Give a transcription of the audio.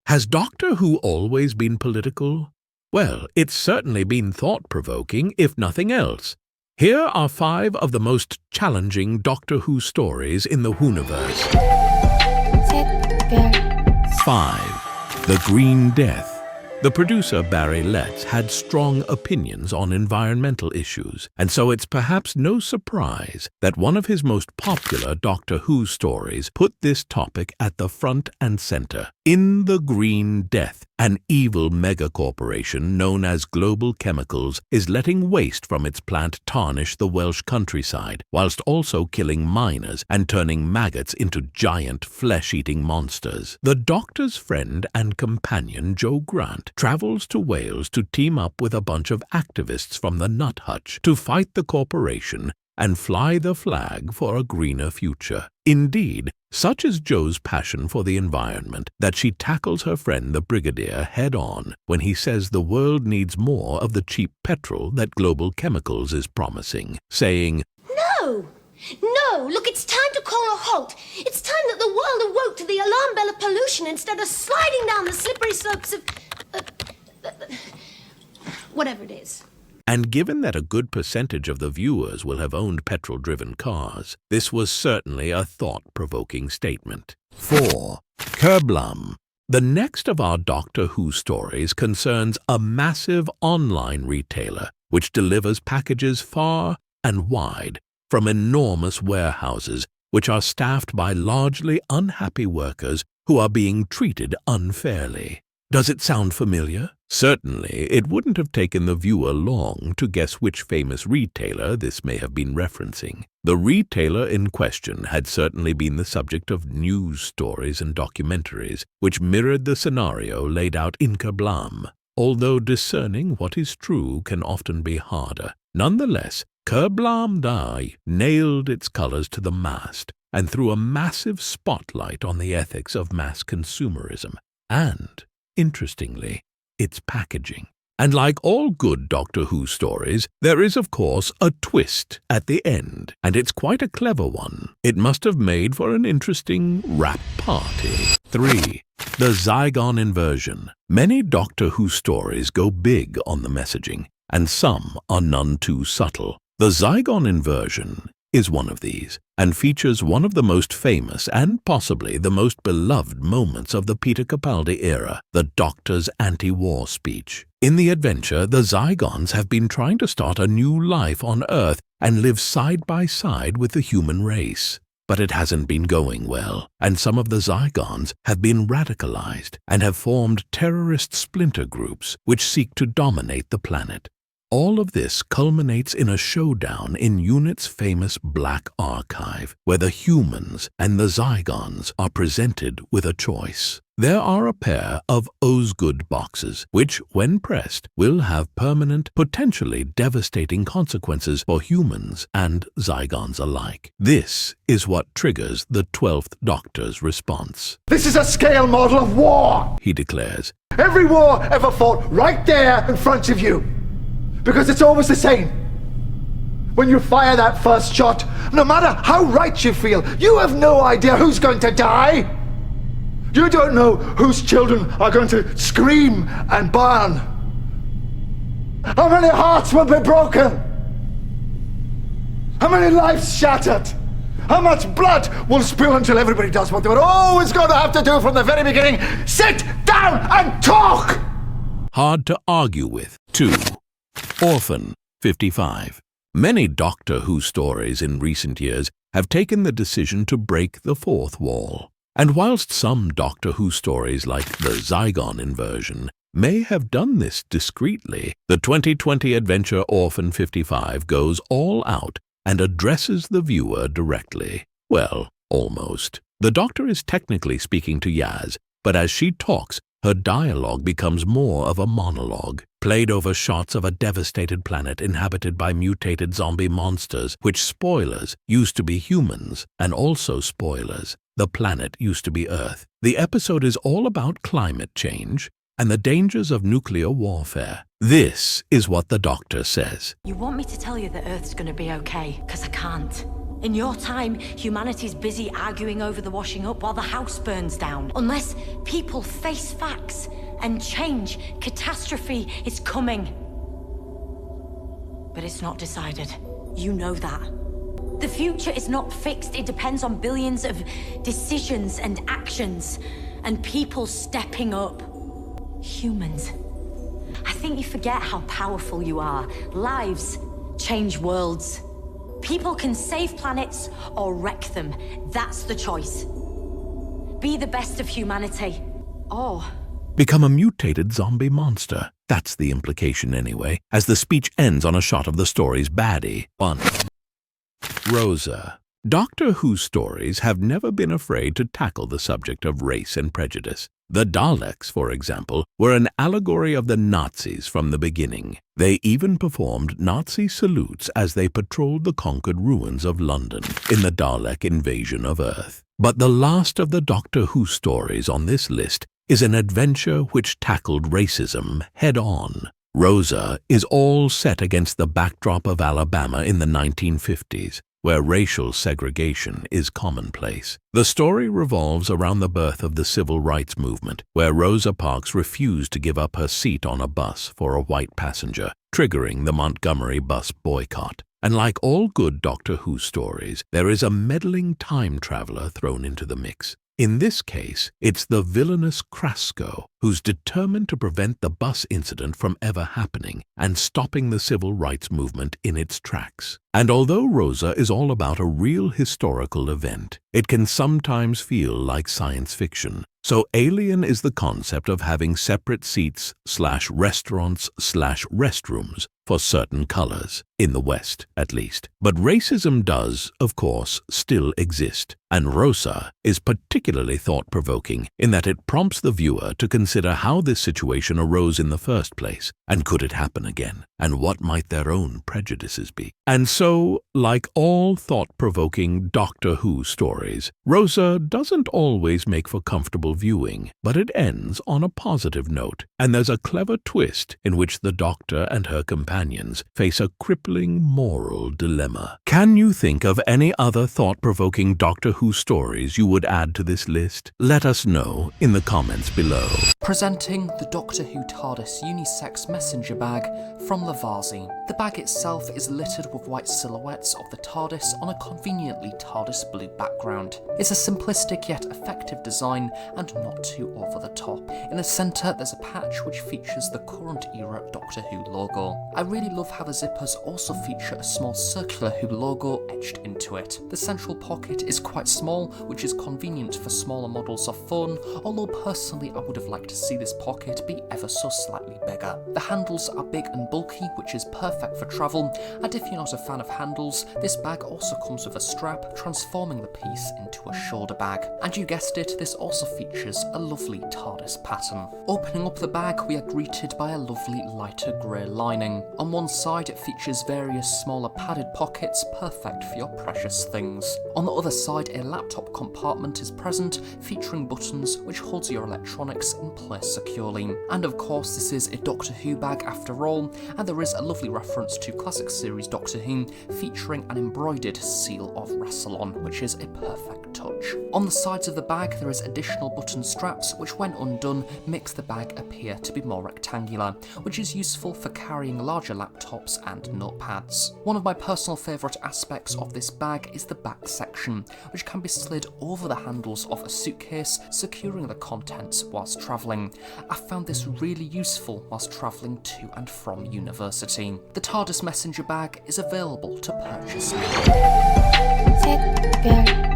Has Doctor Who always been political? Well, it's certainly been thought-provoking, if nothing else. Here are 5 of the most challenging Doctor Who stories in the Whoniverse. 5. The Green Death. The producer Barry Letts had strong opinions on environmental issues, and so it's perhaps no surprise that one of his most popular Doctor Who stories put this topic at the front and center. In The Green Death, an evil megacorporation known as Global Chemicals is letting waste from its plant tarnish the Welsh countryside, whilst also killing miners and turning maggots into giant flesh-eating monsters. The Doctor's friend and companion Jo Grant travels to Wales to team up with a bunch of activists from the Nut Hutch to fight the corporation and fly the flag for a greener future. Indeed, such is Jo's passion for the environment that she tackles her friend the Brigadier head-on when he says the world needs more of the cheap petrol that Global Chemicals is promising, saying, No! No! Look, it's time to call a halt. It's time that the world awoke to the alarm bell of pollution instead of sliding down the slippery slopes of... whatever it is. And given that a good percentage of the viewers will have owned petrol-driven cars, this was certainly a thought-provoking statement. 4. Kerblam. The next of our Doctor Who stories concerns a massive online retailer which delivers packages far and wide from enormous warehouses which are staffed by largely unhappy workers who are being treated unfairly. Does it sound familiar? Certainly, it wouldn't have taken the viewer long to guess which famous retailer this may have been referencing. The retailer in question had certainly been the subject of news stories and documentaries, which mirrored the scenario laid out in Kerblam, although discerning what is true can often be harder. Nonetheless, Kerblam Dye nailed its colors to the mast and threw a massive spotlight on the ethics of mass consumerism and, interestingly, its packaging. And like all good Doctor Who stories, there is of course a twist at the end, and it's quite a clever one. It must have made for an interesting rap party. 3. The Zygon Inversion. Many Doctor Who stories go big on the messaging, and some are none too subtle. The Zygon Inversion is one of these, and features one of the most famous and possibly the most beloved moments of the Peter Capaldi era, the Doctor's anti-war speech. In the adventure, the Zygons have been trying to start a new life on Earth and live side by side with the human race. But it hasn't been going well, and some of the Zygons have been radicalized and have formed terrorist splinter groups which seek to dominate the planet. All of this culminates in a showdown in UNIT's famous Black Archive, where the humans and the Zygons are presented with a choice. There are a pair of Osgood boxes, which, when pressed, will have permanent, potentially devastating consequences for humans and Zygons alike. This is what triggers the 12th Doctor's response. This is a scale model of war, he declares. Every war ever fought right there in front of you. Because it's always the same. When you fire that first shot, no matter how right you feel, you have no idea who's going to die. You don't know whose children are going to scream and burn. How many hearts will be broken? How many lives shattered? How much blood will spill until everybody does what they were always going to have to do from the very beginning? Sit down and talk! Hard to argue with. 2. Orphan 55. Many Doctor Who stories in recent years have taken the decision to break the fourth wall. And whilst some Doctor Who stories like the Zygon Inversion may have done this discreetly, the 2020 adventure Orphan 55 goes all out and addresses the viewer directly. Well, almost. The Doctor is technically speaking to Yaz, but as she talks, her dialogue becomes more of a monologue, played over shots of a devastated planet inhabited by mutated zombie monsters, which, spoilers, used to be humans, and also spoilers, the planet used to be Earth. The episode is all about climate change and the dangers of nuclear warfare. This is what the Doctor says. You want me to tell you that Earth's gonna be okay, 'cause I can't. In your time, humanity's busy arguing over the washing up while the house burns down. Unless people face facts and change, catastrophe is coming. But it's not decided. You know that. The future is not fixed. It depends on billions of decisions and actions, and people stepping up. Humans. I think you forget how powerful you are. Lives change worlds. People can save planets or wreck them. That's the choice. Be the best of humanity. Or become a mutated zombie monster. That's the implication anyway, as the speech ends on a shot of the story's baddie, Bunny. Rosa. Doctor Who stories have never been afraid to tackle the subject of race and prejudice. The Daleks, for example, were an allegory of the Nazis from the beginning. They even performed Nazi salutes as they patrolled the conquered ruins of London in the Dalek invasion of Earth. But the last of the Doctor Who stories on this list is an adventure which tackled racism head-on. Rosa is all set against the backdrop of Alabama in the 1950s, where racial segregation is commonplace. The story revolves around the birth of the civil rights movement, where Rosa Parks refused to give up her seat on a bus for a white passenger, triggering the Montgomery bus boycott. And like all good Doctor Who stories, there is a meddling time traveler thrown into the mix. In this case, it's the villainous Krasko, who's determined to prevent the bus incident from ever happening and stopping the civil rights movement in its tracks. And although Rosa is all about a real historical event, it can sometimes feel like science fiction. So alien is the concept of having separate seats/restaurants/restrooms for certain colors, in the West at least. But racism does, of course, still exist. And Rosa is particularly thought-provoking in that it prompts the viewer to consider how this situation arose in the first place, and could it happen again, and what might their own prejudices be. And so, like all thought-provoking Doctor Who stories, Rosa doesn't always make for comfortable viewing, but it ends on a positive note, and there's a clever twist in which the Doctor and her companions face a crippling moral dilemma. Can you think of any other thought-provoking Doctor Who stories you would add to this list? Let us know in the comments below. Presenting the Doctor Who TARDIS unisex messenger bag from Lavazzi. The bag itself is littered with white silhouettes of the TARDIS on a conveniently TARDIS blue background. It's a simplistic yet effective design and not too over the top. In the centre there's a patch which features the current era Doctor Who logo. I really love how the zippers also feature a small circular Who logo etched into it. The central pocket is quite small, which is convenient for smaller models of phone, although personally I would have liked to see this pocket be ever so slightly bigger. The handles are big and bulky, which is perfect for travel, and if you're not a fan of handles, this bag also comes with a strap, transforming the piece into a shoulder bag. And you guessed it, this also features a lovely TARDIS pattern. Opening up the bag, we are greeted by a lovely lighter grey lining. On one side it features various smaller padded pockets, perfect for your precious things. On the other side, a laptop compartment is present, featuring buttons which holds your electronics in place securely. And of course this is a Doctor Who bag after all, and there is a lovely reference to classic series Doctor Who, featuring an embroidered seal of Rassilon, which is a perfect touch. On the sides of the bag there is additional button straps which when undone makes the bag appear to be more rectangular, which is useful for carrying larger laptops and notepads. One of my personal favourite aspects of this bag is the back section, which can be slid over the handles of a suitcase, securing the contents whilst travelling. I found this really useful whilst travelling to and from university. The TARDIS messenger bag is available to purchase now.